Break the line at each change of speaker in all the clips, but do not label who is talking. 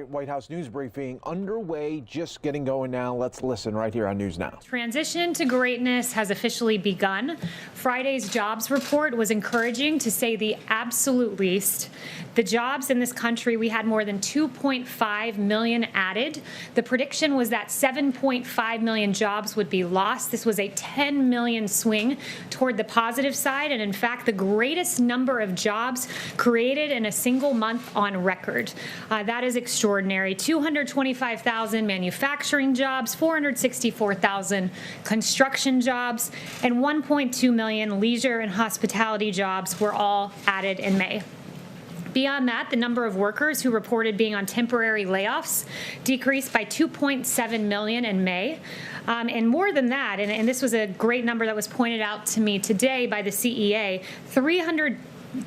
White House news briefing underway, just getting going now. Let's listen right here on News Now.
Transition to greatness has officially begun. Friday's jobs report was encouraging, to say the absolute least. The jobs in this country, we had more than 2.5 million added. The prediction was that 7.5 million jobs would be lost. This was a 10 million swing toward the positive side, and in fact, the greatest number of jobs created in a single month on record. That is extraordinary. 225,000 manufacturing jobs, 464,000 construction jobs, and 1.2 million leisure and hospitality jobs were all added in May. Beyond that, the number of workers who reported being on temporary layoffs decreased by 2.7 million in May. And more than that, and this was a great number that was pointed out to me today by the CEA,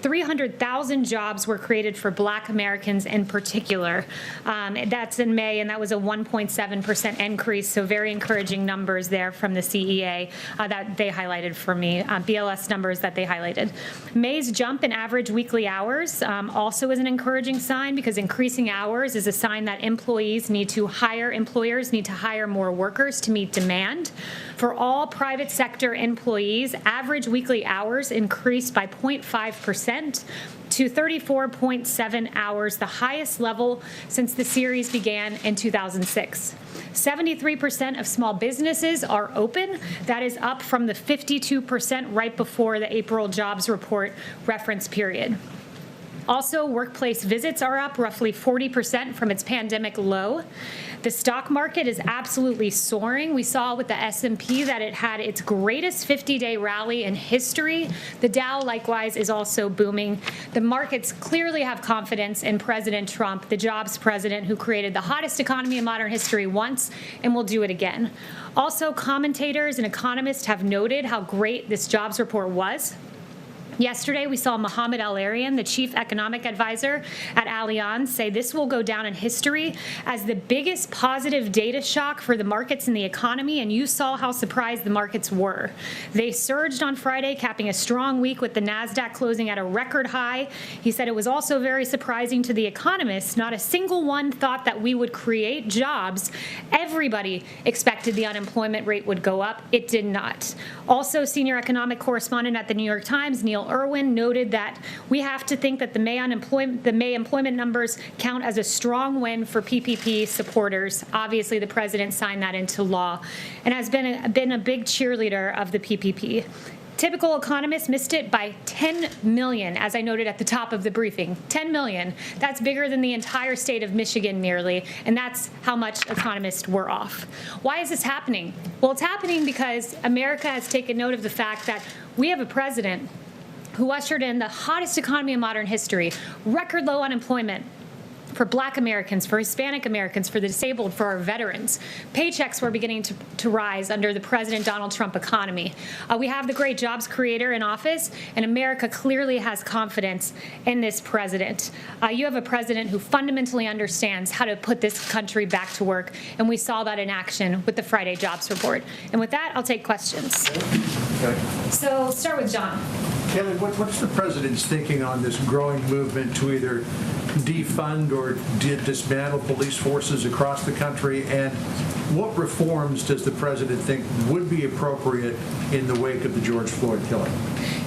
300,000 jobs were created for Black Americans in particular. That's in May, and that was a 1.7% increase, so very encouraging numbers there from the CEA that they highlighted for me, BLS numbers that they highlighted. May's jump in average weekly hours also is an encouraging sign, because increasing hours is a sign that employers need to hire more workers to meet demand. For all private sector employees, average weekly hours increased by 0.5% to 34.7 hours, the highest level since the series began in 2006. 73% of small businesses are open. That is up from the 52% right before the April jobs report reference period. Also, workplace visits are up roughly 40% from its pandemic low. The stock market is absolutely soaring. We saw with the S&P that it had its greatest 50-day rally in history. The Dow, likewise, is also booming. The markets clearly have confidence in President Trump, the jobs president who created the hottest economy in modern history once and will do it again. Also, commentators and economists have noted how great this jobs report was. Yesterday, we saw Mohamed El-Arian, the chief economic advisor at Allianz, say this will go down in history as the biggest positive data shock for the markets and the economy, and you saw how surprised the markets were. They surged on Friday, capping a strong week with the NASDAQ closing at a record high. He said it was also very surprising to the economists. Not a single one thought that we would create jobs. Everybody expected the unemployment rate would go up. It did not. Also, senior economic correspondent at the New York Times, Neil Irwin, noted that we have to think that the May employment numbers count as a strong win for PPP supporters. Obviously, the president signed that into law and has been a big cheerleader of the PPP. Typical economists missed it by 10 million, as I noted at the top of the briefing. 10 million. That's bigger than the entire state of Michigan nearly, and that's how much economists were off. Why is this happening? Well, it's happening because America has taken note of the fact that we have a president who ushered in the hottest economy in modern history, record low unemployment for Black Americans, for Hispanic Americans, for the disabled, for our veterans. Paychecks were beginning to rise under the President Donald Trump economy. We have the great jobs creator in office, and America clearly has confidence in this president. You have a president who fundamentally understands how to put this country back to work, and we saw that in action with the Friday jobs report. And with that, I'll take questions.
Okay.
So start with John.
Kayleigh, what's the president's thinking on this growing movement to either defund or dismantle police forces across the country, and what reforms does the president think would be appropriate in the wake of the George Floyd killing?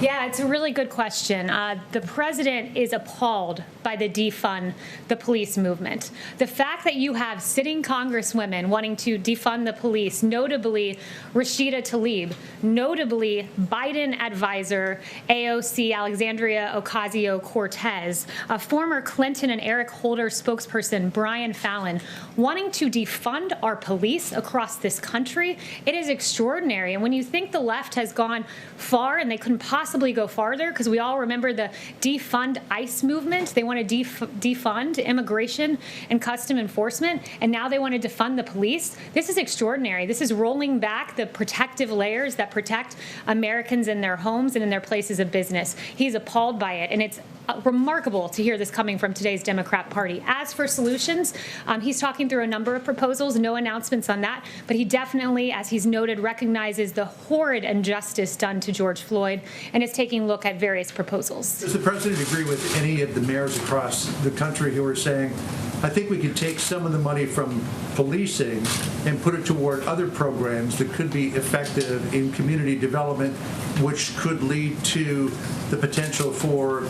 Yeah, it's a really good question. The president is appalled by the defund the police movement. The fact that you have sitting congresswomen wanting to defund the police, notably Rashida Tlaib, notably Biden advisor AOC Alexandria Ocasio-Cortez, former Clinton and Eric Holder spokesperson Brian Fallon, wanting to defund our police across this country, it is extraordinary. And when you think the left has gone far, and they couldn't possibly go farther, because we all remember the defund ICE movement. They want to defund immigration and custom enforcement, and now they want to defund the police. This is extraordinary. This is rolling back the protective layers that protect Americans in their homes and in their places of business. He's appalled by it, and it's remarkable to hear this coming from today's Democrat Party. As for solutions, he's talking through a number of proposals, no announcements on that, but he definitely, as he's noted, recognizes the horrid injustice done to George Floyd and is taking a look at various proposals.
Does the president agree with any of the mayors across the country who are saying I think we could take some of the money from policing and put it toward other programs that could be effective in community development, which could lead to the potential for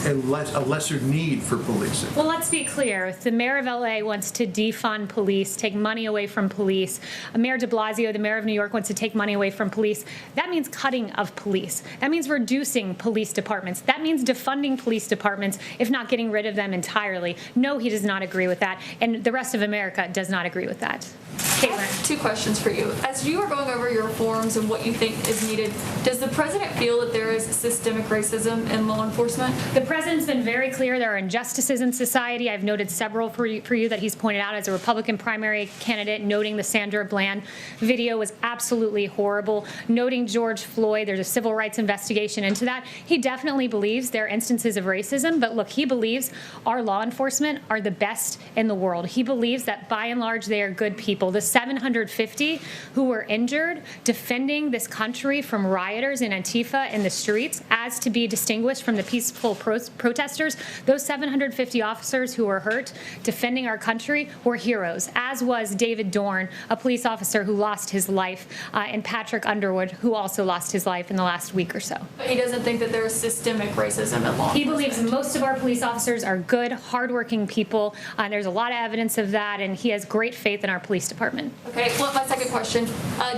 a lesser need for policing.
Well, let's be clear. If the mayor of LA wants to defund police, take money away from police, Mayor de Blasio, the mayor of New York, wants to take money away from police, that means cutting of police. That means reducing police departments. That means defunding police departments, if not getting rid of them entirely. No, he does not agree with that, and the rest of America does not agree with that. Kayleigh.
Two questions for you. As you are going over your reforms and what you think is needed, does the president feel that there is systemic racism in law enforcement?
The president's been very clear there are injustices in society. I've noted several for you that he's pointed out as a Republican primary candidate, noting the Sandra Bland video was absolutely horrible, noting George Floyd. There's a civil rights investigation into that. He definitely believes there are instances of racism, but look, he believes our law enforcement are the best in the world. He believes that by and large they are good people. The 750 who were injured defending this country from rioters and Antifa in the streets, as to be distinguished from the peaceful protesters, those 750 officers who were hurt defending our country were heroes, as was David Dorn, a police officer who lost his life, and Patrick Underwood, who also lost his life in the last week or so.
But he doesn't think that there is systemic racism in law enforcement.
He believes most of our police officers are good, hardworking people. There's a lot of evidence of that, and he has great faith in our police department.
Okay, well, my second question,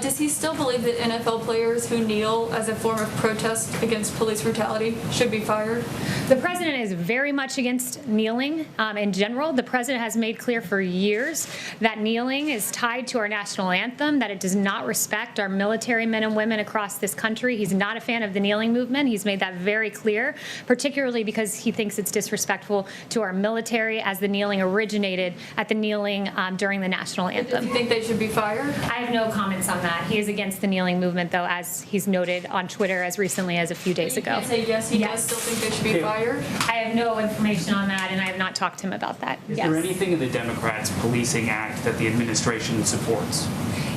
does he still believe that NFL players who kneel as a form of protest against police brutality should be fired?
The president is very much against kneeling in general. The president has made clear for years that kneeling is tied to our national anthem, that it does not respect our military men and women across this country. He's not a fan of the kneeling movement. He's made that very clear, particularly because he thinks it's disrespectful to our military, as the kneeling originated at the kneeling during the national anthem.
Do you think they should be fired?
I have no comments on that. He is against the kneeling movement, though, as he's noted on Twitter as recently as a few days ago.
You say yes, he does still think they should be fired?
I have no information on that, and I have not talked to him about that.
Is there anything in the Democrats' Policing Act that the administration supports?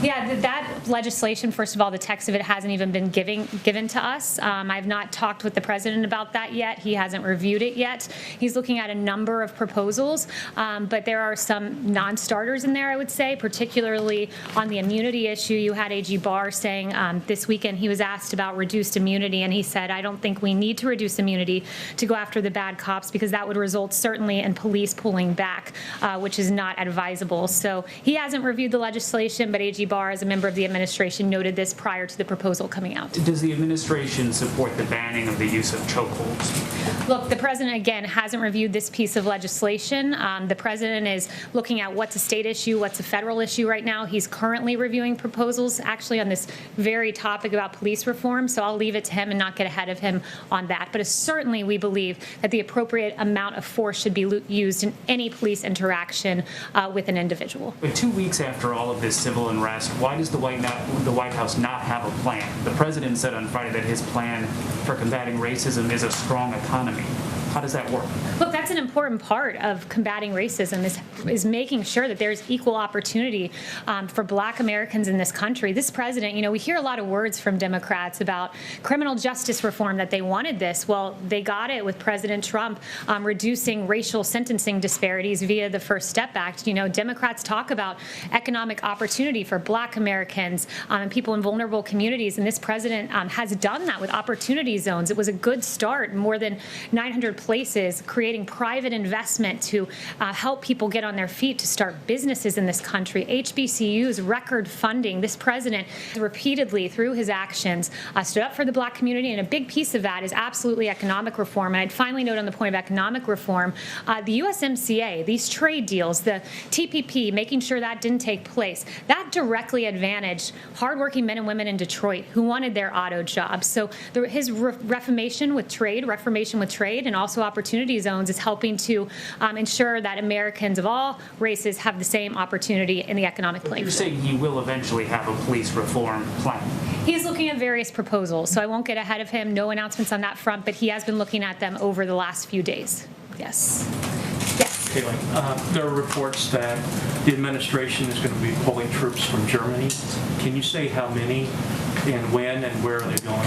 Yeah, that legislation, first of all, the text of it hasn't even been given to us. I've not talked with the president about that yet. He hasn't reviewed it yet. He's looking at a number of proposals, but there are some non-starters in there, I would say, particularly on the immunity issue. You had A.G. Barr saying this weekend he was asked about reduced immunity, and he said, I don't think we need to reduce immunity to go after the bad cops, because that would result certainly in police pulling back, which is not advisable. So he hasn't reviewed the legislation, but A.G. Barr, as a member of the administration, noted this prior to the proposal coming out.
Does the administration support the banning of the use of chokeholds?
Look, the president, again, hasn't reviewed this piece of legislation. The president is looking at what's a state issue, what's a federal issue right now. He's currently reviewing proposals, actually, on this very topic about police reform, so I'll leave it to him and not get ahead of him on that. But certainly we believe that the appropriate amount of force should be used in any police interaction with an individual.
But 2 weeks after all of this civil unrest, why does the White House not have a plan? The president said on Friday that his plan for combating racism is a strong economy. How does that work?
Look, that's an important part of combating racism is making sure that there's equal opportunity for Black Americans in this country. This president, we hear a lot of words from Democrats about criminal justice reform, that they wanted this. Well, they got it with President Trump reducing racial sentencing disparities via the First Step Act. Democrats talk about economic opportunity for Black Americans and people in vulnerable communities, and this president has done that with opportunity zones. It was a good start. More than 900 places, creating private investment to help people get on their feet to start businesses in this country. HBCUs, record funding. This president repeatedly, through his actions, stood up for the Black community, and a big piece of that is absolutely economic reform. And I'd finally note on the point of economic reform, the USMCA, these trade deals, the TPP, making sure that didn't take place, that directly advantaged hardworking men and women in Detroit who wanted their auto jobs. So his reformation with trade, and also opportunity zones is helping to ensure that Americans of all races have the same opportunity in the economic playing field.
You're saying he will eventually have a police reform plan?
He's looking at various proposals, so I won't get ahead of him. No announcements on that front, but he has been looking at them over the last few days. Yes.
Kayleigh, there are reports that the administration is going to be pulling troops from Germany. Can you say how many and when and where are they going?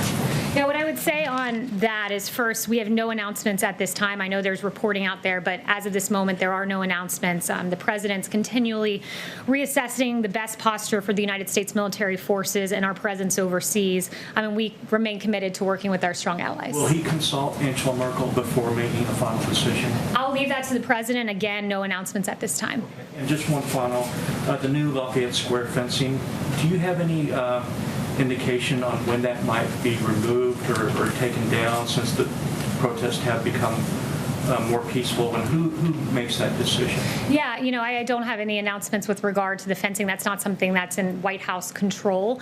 Yeah, what I would say on that is, first, we have no announcements at this time. I know there's reporting out there, but as of this moment, there are no announcements. The president's continually reassessing the best posture for the United States military forces and our presence overseas. We remain committed to working with our strong allies.
Will he consult Angela Merkel before making a final decision?
I'll leave that to the president. Again, no announcements at this time.
And just one final, the new Lafayette Square fencing, do you have any indication on when that might be removed or taken down, since the protests have become more peaceful, and who makes that decision?
Yeah, I don't have any announcements with regard to the fencing. That's not something that's in White House control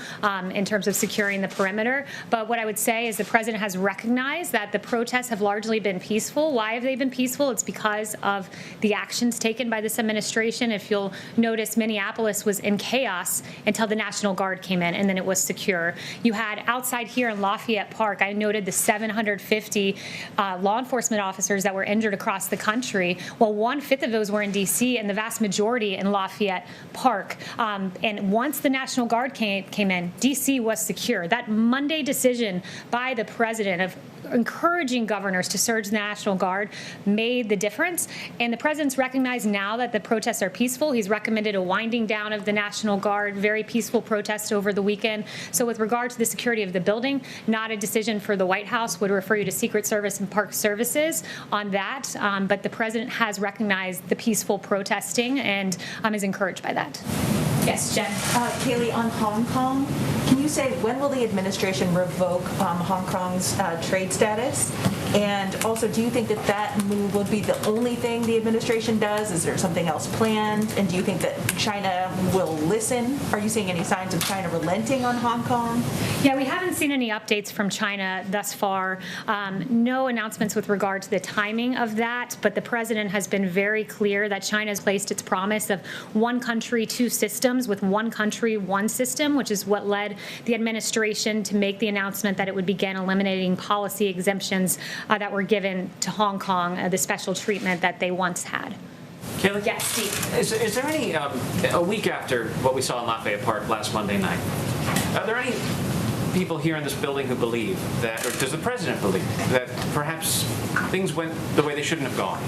in terms of securing the perimeter. But what I would say is the president has recognized that the protests have largely been peaceful. Why have they been peaceful? It's because of the actions taken by this administration. If you'll notice, Minneapolis was in chaos until the National Guard came in, and then it was secure. You had outside here in Lafayette Park, I noted the 750 law enforcement officers that were injured across the country. Well, 1/5 of those were in D.C. and the vast majority in Lafayette Park. And once the National Guard came in, D.C. was secure. That Monday decision by the president of encouraging governors to surge the National Guard made the difference. And the president's recognized now that the protests are peaceful. He's recommended a winding down of the National Guard, very peaceful protest over the weekend. So with regard to the security of the building, not a decision for the White House. Would refer you to Secret Service and Park Services on that. But the president has recognized the peaceful protesting and is encouraged by that. Yes, Jen.
Kayleigh, on Hong Kong, can you say when will the administration revoke Hong Kong's trade status? And also, do you think that that move would be the only thing the administration does? Is there something else planned? And do you think that China will listen? Are you seeing any signs of China relenting on Hong Kong?
Yeah, we haven't seen any updates from China thus far. No announcements with regard to the timing of that, but the president has been very clear that China has placed its promise of one country, two systems, with one country, one system, which is what led the administration to make the announcement that it would begin eliminating policy exemptions that were given to Hong Kong, the special treatment that they once had.
Kayleigh?
Yes, Steve.
Is there any, a week after what we saw in Lafayette Park last Monday night, are there any people here in this building who believe that, or does the president believe that perhaps things went the way they shouldn't have gone?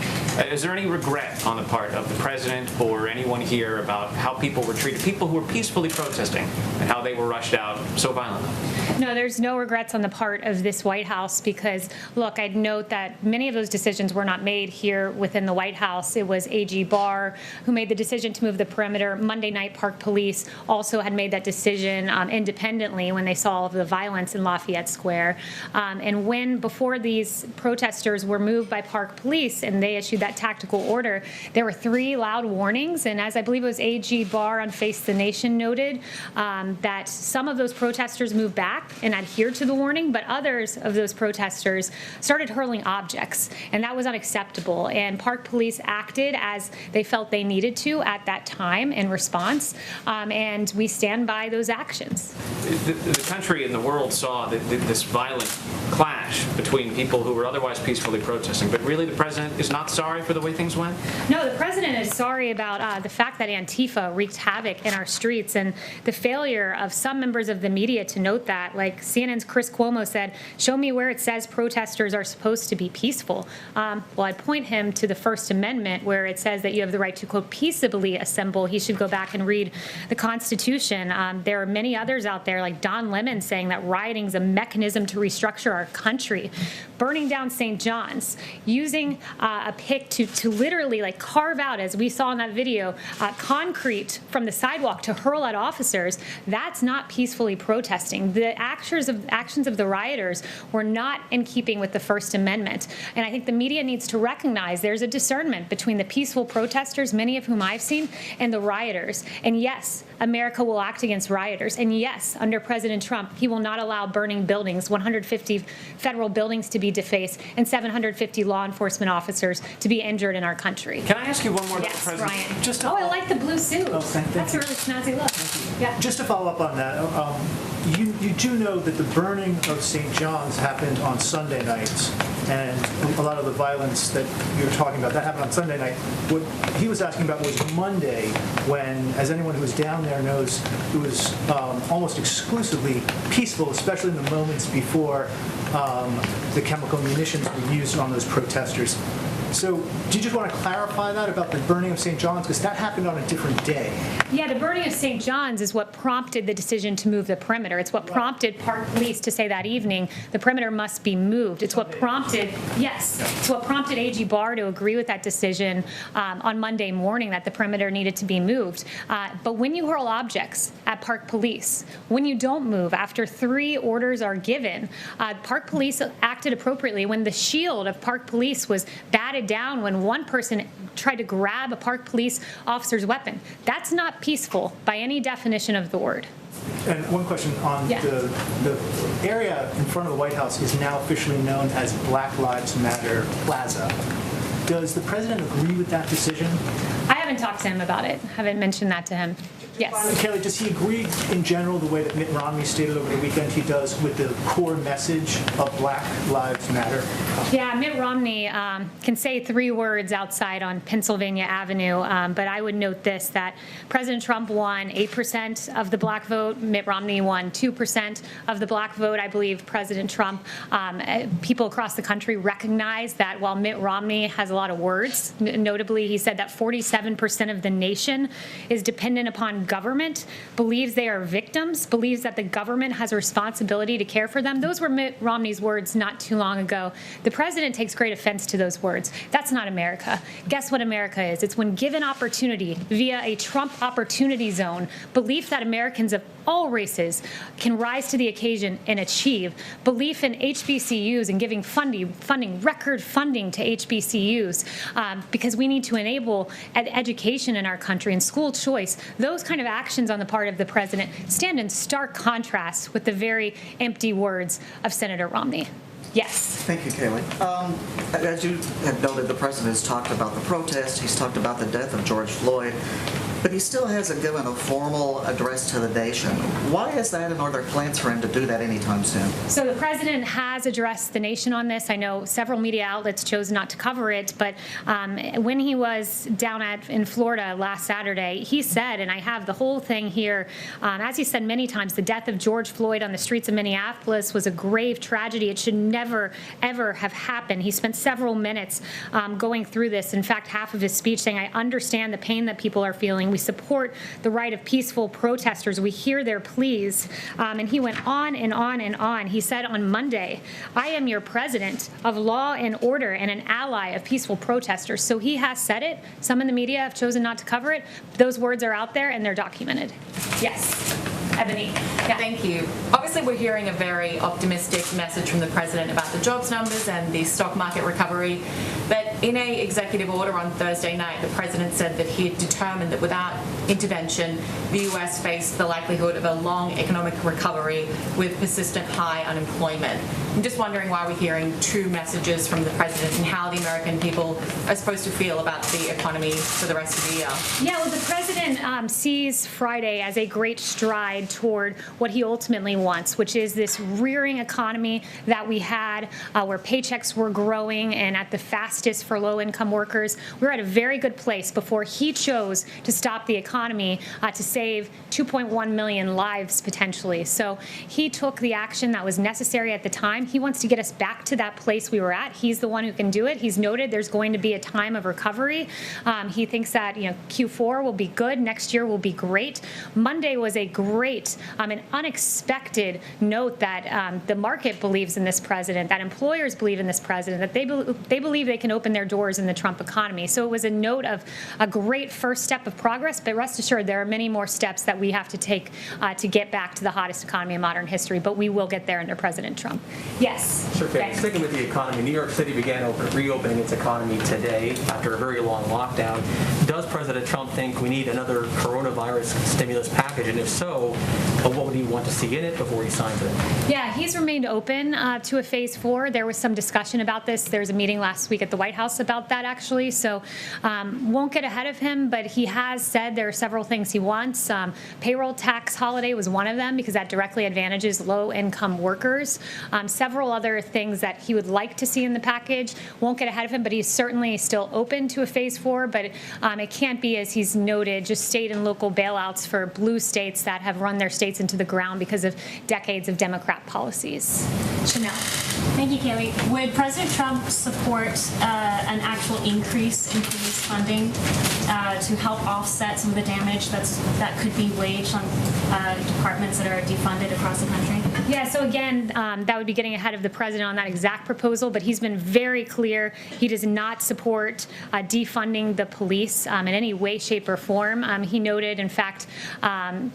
Is there any regret on the part of the president or anyone here about how people were treated, people who were peacefully protesting, and how they were rushed out so violently?
No, there's no regrets on the part of this White House because, look, I'd note that many of those decisions were not made here within the White House. It was AG Barr who made the decision to move the perimeter. Monday night, Park Police also had made that decision independently when they saw all of the violence in Lafayette Square. And when, before these protesters were moved by Park Police and they issued that tactical order, there were 3 loud warnings. And as I believe it was AG Barr on Face the Nation noted, that some of those protesters moved back and adhered to the warning, but others of those protesters started hurling objects, and that was unacceptable. And Park Police acted as they felt they needed to at that time in response, and we stand by those actions.
The country and the world saw this violent clash between people who were otherwise peacefully protesting, but really the president is not sorry for the way things went?
No, the president is sorry about the fact that Antifa wreaked havoc in our streets and the failure of some members of the media to note that. Like CNN's Chris Cuomo said, show me where it says protesters are supposed to be peaceful. Well, I'd point him to the First Amendment where it says that you have the right to, quote, peaceably assemble. He should go back and read the Constitution. There are many others out there, like Don Lemon, saying that rioting is a mechanism to restructure our country. Burning down St. John's, using a pick to literally like carve out, as we saw in that video, concrete from the sidewalk to hurl at officers, that's not peacefully protesting. The actions of the rioters were not in keeping with the First Amendment. And I think the media needs to recognize there's a discernment between the peaceful protesters, many of whom I've seen, and the rioters. And yes, America will act against rioters. And yes, under President Trump, he will not allow burning buildings, 150 federal buildings to be defaced, and 750 law enforcement officers to be injured in our country.
Can I ask you one more about
Yes,
the president?
Ryan. I like the blue suit.
Oh, thank
That's
you.
a really snazzy look. Yeah.
Just to follow up on that, you do know that the burning of St. John's happened on Sunday nights, and a lot of the violence that you're talking about, that happened on Sunday night. What he was asking about was Monday, when, as anyone who was down there knows it was almost exclusively peaceful, especially in the moments before the chemical munitions were used on those protesters. So do you just want to clarify that about the burning of St. John's? Because that happened on a different day.
Yeah, the burning of St. John's is what prompted the decision to move the perimeter. It's what prompted Park Police to say that evening the perimeter must be moved. It's what prompted, yes, it's what prompted AG Barr to agree with that decision on Monday morning that the perimeter needed to be moved. But when you hurl objects at Park Police, when you don't move after 3 orders are given, Park Police acted appropriately. When the shield of Park Police was batted down when one person tried to grab a Park Police officer's weapon, that's not peaceful by any definition of the word.
And one question on the area in front of the White House is now officially known as Black Lives Matter Plaza. Does the president agree with that decision?
I haven't talked to him about it. Haven't mentioned that to him. Yes.
Kayleigh, does he agree in general the way that Mitt Romney stated over the weekend he does with the core message of Black Lives Matter?
Yeah, Mitt Romney can say 3 words outside on Pennsylvania Avenue, but I would note this, that President Trump won 8% of the black vote. Mitt Romney won 2% of the black vote. I believe President Trump, people across the country recognize that while Mitt Romney has a lot of words, notably he said that 47% of the nation is dependent upon government, believes they are victims, believes that the government has a responsibility to care for them. Those were Mitt Romney's words not too long ago. The president takes great offense to those words. That's not America. Guess what America is? It's when given opportunity via a Trump opportunity zone, belief that Americans of all races can rise to the occasion and achieve, belief in HBCUs and giving funding, record funding to HBCUs, because we need to enable education in our country and school choice. Those kind of actions on the part of the president stand in stark contrast with the very empty words of Senator Romney. Yes.
Thank you, Kayleigh. As you have noted, the president has talked about the protest. He's talked about the death of George Floyd. But he still hasn't given a formal address to the nation. Why is that, and are there plans for him to do that anytime soon?
So the president has addressed the nation on this. I know several media outlets chose not to cover it, but when he was down in Florida last Saturday, he said, and I have the whole thing here, as he said many times, the death of George Floyd on the streets of Minneapolis was a grave tragedy. It should never, ever have happened. He spent several minutes going through this. In fact, half of his speech saying, I understand the pain that people are feeling. We support the right of peaceful protesters. We hear their pleas. And he went on and on and on. He said on Monday, I am your president of law and order and an ally of peaceful protesters. So he has said it. Some in the media have chosen not to cover it. Those words are out there and they're documented. Yes. Ebony. Yeah.
Thank you. Obviously, we're hearing a very optimistic message from the president about the jobs numbers and the stock market recovery. But in an executive order on Thursday night, the president said that he had determined that without intervention, the U.S. faced the likelihood of a long economic recovery with persistent high unemployment. I'm just wondering why we're hearing 2 messages from the president and how the American people are supposed to feel about the economy for the rest of the year.
Yeah, well, the president sees Friday as a great stride toward what he ultimately wants, which is this rearing economy that we had where paychecks were growing and at the fastest for low-income workers. We were at a very good place before he chose to stop the economy to save 2.1 million lives potentially. So he took the action that was necessary at the time. He wants to get us back to that place we were at. He's the one who can do it. He's noted there's going to be a time of recovery. He thinks that Q4 will be good. Next year will be great. Monday was a great, an unexpected note that the market believes in this president, that employers believe in this president, that they believe they can open their doors in the Trump economy. So it was a note of a great first step of progress, but rest assured there are many more steps that we have to take to get back to the hottest economy in modern history, but we will get there under President Trump. Yes?
Sure, Kay. Sticking with the economy, New York City began reopening its economy today after a very long lockdown. Does President Trump think we need another coronavirus stimulus package, and if so, what would he want to see in it before he signs it?
Yeah, he's remained open to a phase 4. There was some discussion about this. There was a meeting last week at the White House House about that, actually. So won't get ahead of him, but he has said there are several things he wants. Payroll tax holiday was one of them because that directly advantages low-income workers. Several other things that he would like to see in the package. Won't get ahead of him, but he's certainly still open to a phase 4, but it can't be, as he's noted, just state and local bailouts for blue states that have run their states into the ground because of decades of Democrat policies.
Chanel. Thank you, Kayleigh. Would President Trump support an actual increase in police funding to help offset some of the damage that could be waged on departments that are defunded across the country?
Yeah, so again, that would be getting ahead of the president on that exact proposal, but he's been very clear he does not support defunding the police in any way, shape, or form. He noted, in fact,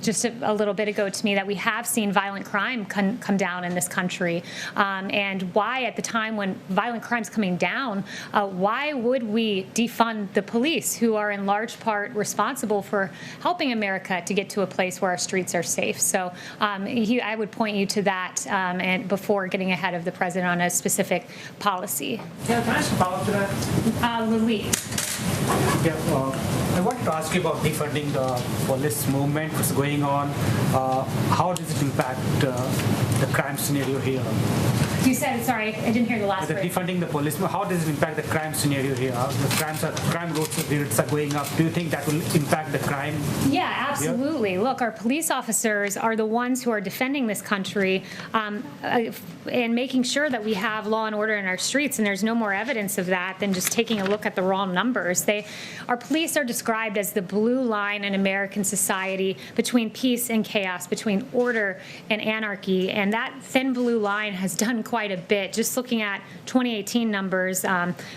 just a little bit ago to me that we have seen violent crime come down in this country. And why, at the time when violent crime's coming down, why would we defund the police, who are in large part responsible for helping America to get to a place where our streets are safe? So I would point you to that and before getting ahead of the president on a specific policy.
Yeah, can I ask a follow-up to that?
Louis.
Yeah, I wanted to ask you about defunding the police movement that's going on. How does it impact the crime scenario here?
You said, sorry, I didn't hear the last word.
Defunding the police, how does it impact the crime scenario here? The crime rates are going up. Do you think that will impact the crime?
Yeah, absolutely. Look, our police officers are the ones who are defending this country and making sure that we have law and order in our streets, and there's no more evidence of that than just taking a look at the raw numbers. Our police are described as the blue line in American society between peace and chaos, between order and anarchy, and that thin blue line has done quite a bit. Just looking at 2018 numbers,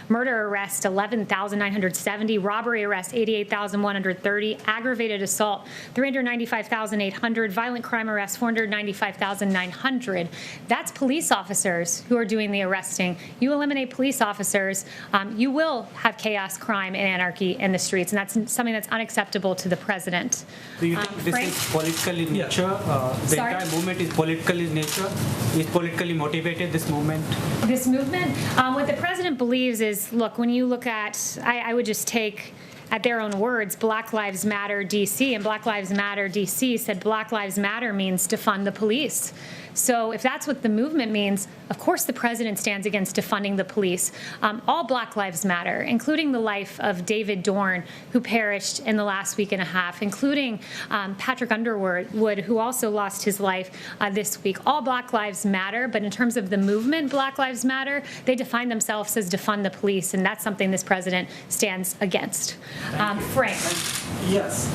murder arrest 11,970, robbery arrest 88,130, aggravated assault 395,800, violent crime arrest 495,900. That's police officers who are doing the arresting. You eliminate police officers, you will have chaos, crime, and anarchy in the streets, and that's something that's unacceptable to the president.
Do you think this is political in nature? The
Sorry?
entire movement is political in nature? Is politically motivated, this movement?
This movement? What the president believes is, look, when you look at, I would just take at their own words, Black Lives Matter DC, and Black Lives Matter DC said Black Lives Matter means defund the police. So if that's what the movement means, of course the president stands against defunding the police. All Black Lives Matter, including the life of David Dorn, who perished in the last week and a half, including Patrick Underwood, who also lost his life this week. All Black Lives Matter, but in terms of the movement Black Lives Matter, they define themselves as defund the police, and that's something this president stands against. Frank.
Yes.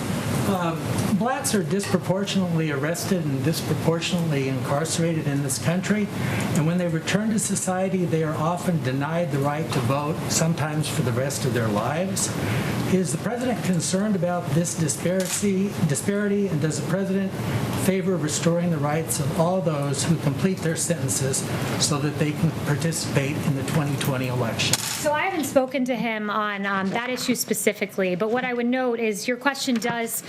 Blacks are disproportionately arrested and disproportionately incarcerated in this country, and when they return to society, they are often denied the right to vote, sometimes for the rest of their lives. Is the president concerned about this disparity, and does the president favor restoring the rights of all those who complete their sentences so that they can participate in the 2020 election?
So I haven't spoken to him on that issue specifically, but what I would note is your question does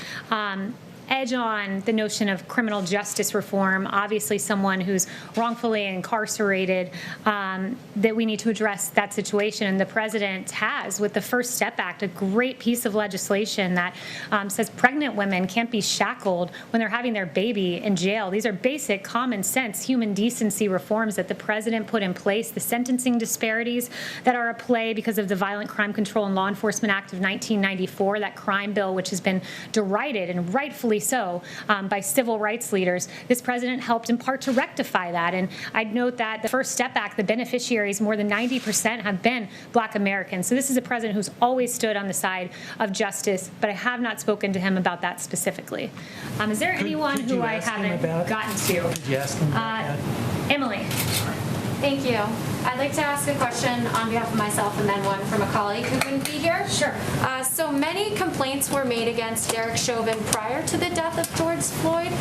edge on the notion of criminal justice reform, obviously someone who's wrongfully incarcerated, that we need to address that situation. And the president has, with the First Step Act, a great piece of legislation that says pregnant women can't be shackled when they're having their baby in jail. These are basic, common sense, human decency reforms that the president put in place. The sentencing disparities that are at play because of the Violent Crime Control and Law Enforcement Act of 1994, that crime bill which has been derided and rightfully so by civil rights leaders. This president helped in part to rectify that. And I'd note that the First Step Act, the beneficiaries, more than 90% have been Black Americans. So this is a president who's always stood on the side of justice, but I have not spoken to him about that specifically. Is there anyone who I haven't gotten to?
Could you ask him about that?
Emily.
Thank you. I'd like to ask a question on behalf of myself and then one from a colleague who couldn't be here.
Sure.
So many complaints were made against Derek Chauvin prior to the death of George Floyd,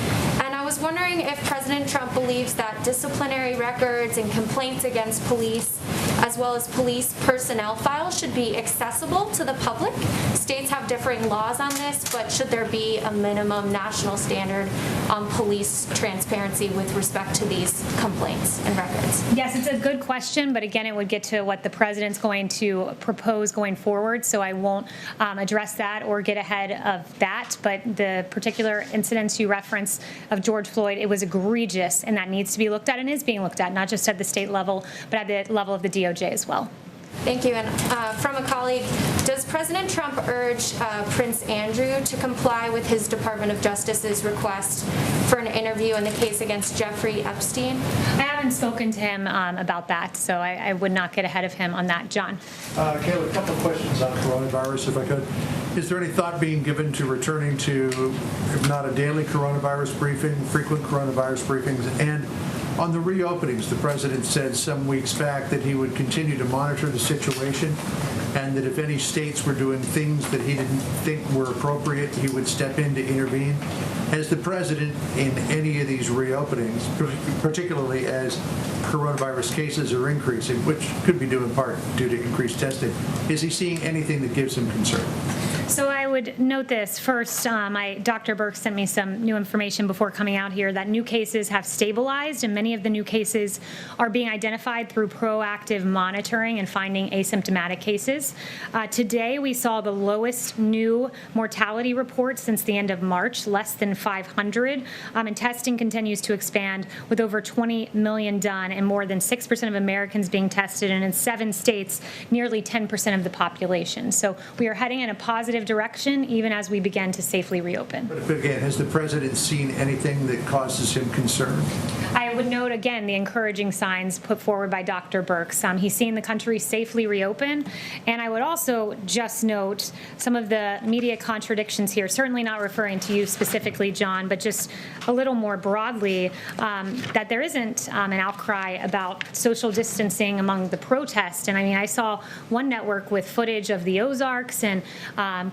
and I was wondering if President Trump believes that disciplinary records and complaints against police as well as police personnel files should be accessible to the public. States have differing laws on this, but should there be a minimum national standard on police transparency with respect to these complaints and records?
Yes, it's a good question, but again, it would get to what the president's going to propose going forward, so I won't address that or get ahead of that. But the particular incidents you referenced of George Floyd, it was egregious, and that needs to be looked at and is being looked at, not just at the state level, but at the level of the DOJ as well.
Thank you. And from a colleague, does President Trump urge Prince Andrew to comply with his Department of Justice's request for an interview in the case against Jeffrey Epstein?
I haven't spoken to him about that, so I would not get ahead of him on that. John.
Kayleigh, a couple of questions on coronavirus, if I could. Is there any thought being given to returning to, if not a daily coronavirus briefing, frequent coronavirus briefings? And on the reopenings, the president said some weeks back that he would continue to monitor the situation and that if any states were doing things that he didn't think were appropriate, he would step in to intervene. Has the president, in any of these reopenings, particularly as coronavirus cases are increasing, which could be due in part due to increased testing, is he seeing anything that gives him concern?
So I would note this. First, Dr. Burke sent me some new information before coming out here that new cases have stabilized, and many of the new cases are being identified through proactive monitoring and finding asymptomatic cases. Today, we saw the lowest new mortality report since the end of March, less than 500, and testing continues to expand with over 20 million done and more than 6% of Americans being tested, and in 7 states, nearly 10% of the population. So we are heading in a positive direction, even as we begin to safely reopen.
But again, has the president seen anything that causes him concern?
I would note again the encouraging signs put forward by Dr. Birx. He's seen the country safely reopen, and I would also just note some of the media contradictions here, certainly not referring to you specifically, John, but just a little more broadly, that there isn't an outcry about social distancing among the protests. And I mean, I saw one network with footage of the Ozarks and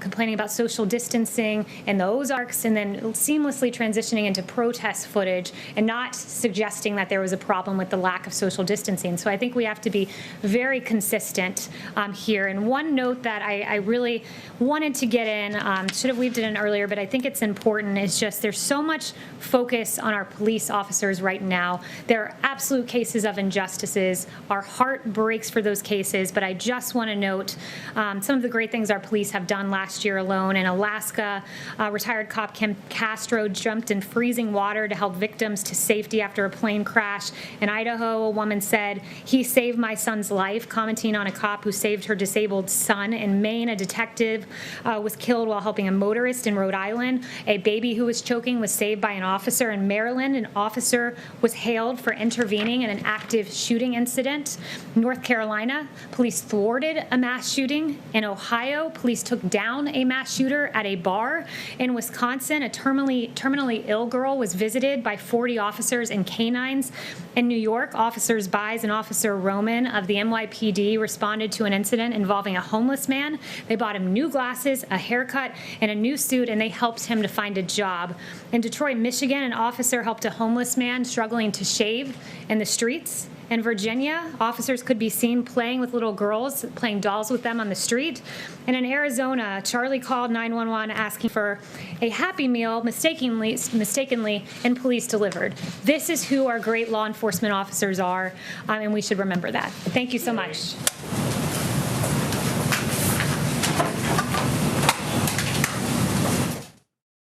complaining about social distancing in the Ozarks, and then seamlessly transitioning into protest footage and not suggesting that there was a problem with the lack of social distancing. So I think we have to be very consistent here. And one note that I really wanted to get in, should have weaved it in earlier, but I think it's important, is just there's so much focus on our police officers right now. There are absolute cases of injustices. Our heart breaks for those cases, but I just want to note some of the great things our police have done last year alone. In Alaska, retired cop Kim Castro jumped in freezing water to help victims to safety after a plane crash. In Idaho, a woman said, "He saved my son's life," commenting on a cop who saved her disabled son. In Maine, a detective was killed while helping a motorist. In Rhode Island, a baby who was choking was saved by an officer. In Maryland, an officer was hailed for intervening in an active shooting incident. In North Carolina, police thwarted a mass shooting. In Ohio, police took down a mass shooter at a bar. In Wisconsin, a terminally ill girl was visited by 40 officers and canines. In New York, Officers Bies and Officer Roman of the NYPD responded to an incident involving a homeless man. They bought him new glasses, a haircut, and a new suit, and they helped him to find a job. In Detroit, Michigan, an officer helped a homeless man struggling to shave in the streets. In Virginia, officers could be seen playing with little girls, playing dolls with them on the street. And in Arizona, Charlie called 911 asking for a Happy Meal, mistakenly, and police delivered. This is who our great law enforcement officers are, and we should remember that. Thank you so much.